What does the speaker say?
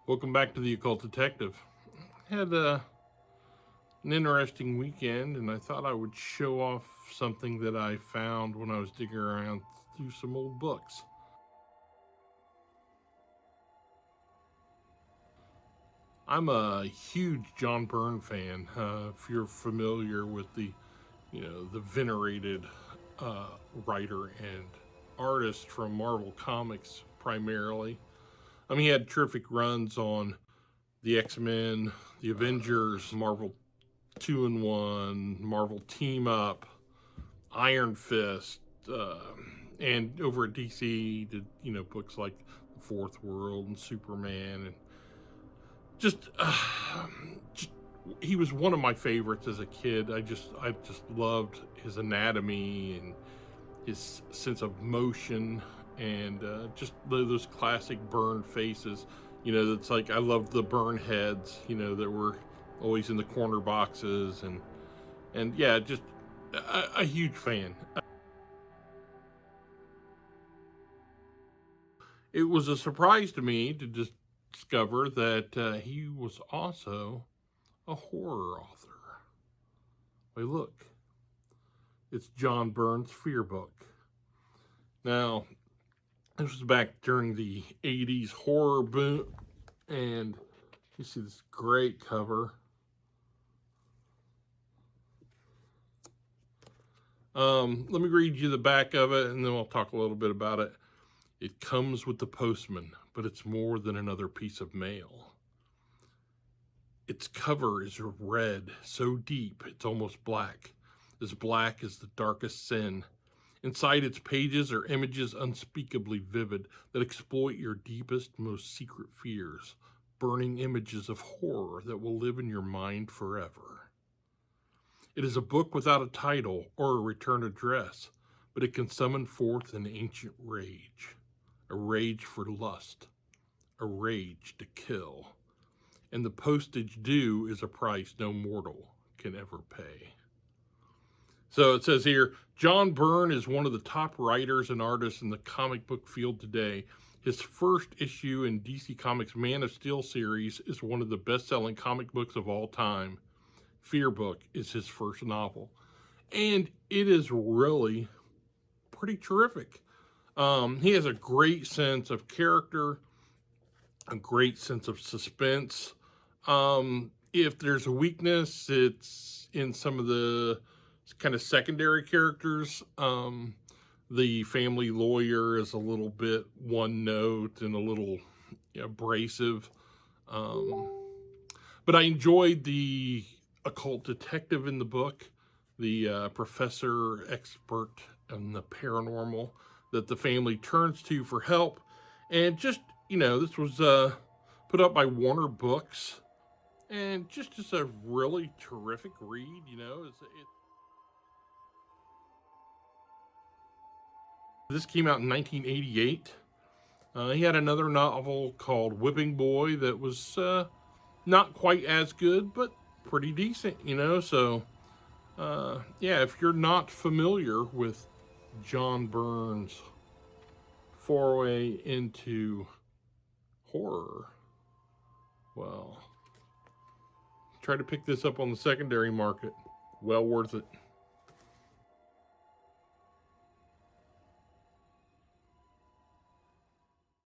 Welcome back to the Occult Detective. Had an interesting weekend, and I thought I would show off something that I found when I was digging around through some old books. I'm a huge John Byrne fan. If you're familiar with the venerated writer and artist from Marvel Comics primarily. He had terrific runs on the X-Men, the Avengers, Marvel 2-in-1, Marvel Team Up, Iron Fist, and over at DC did books like The Fourth World and Superman, and just he was one of my favorites as a kid. I just loved his anatomy and his sense of motion, and just those classic Byrne faces. That's like, I loved the Byrne heads, that were always in the corner boxes, and yeah, just a huge fan. It was a surprise to me to discover that he was also a horror author. Wait, look, it's John Byrne's Fearbook. Now, this was back during the 80s horror boom, and you see this great cover. Let me read you the back of it, and then we'll talk a little bit about it. It comes with the postman, but it's more than another piece of mail. Its cover is red, so deep it's almost black as the darkest sin. Inside its pages are images unspeakably vivid that exploit your deepest, most secret fears, burning images of horror that will live in your mind forever. It is a book without a title or a return address, but it can summon forth an ancient rage, a rage for lust, a rage to kill, and the postage due is a price no mortal can ever pay. So it says here, John Byrne is one of the top writers and artists in the comic book field today. His first issue in DC Comics' Man of Steel series is one of the best-selling comic books of all time. Fearbook is his first novel, and it is really pretty terrific. He has a great sense of character, a great sense of suspense. If there's a weakness, it's in some of the kind of secondary characters. The family lawyer is a little bit one note and a little abrasive. But I enjoyed the occult detective in the book, the professor expert in the paranormal that the family turns to for help. And just, this was put up by Warner Books, and just a really terrific read. This came out in 1988. He had another novel called Whipping Boy that was not quite as good, but pretty decent, So, yeah, if you're not familiar with John Byrne's foray into horror, well, try to pick this up on the secondary market. Well worth it.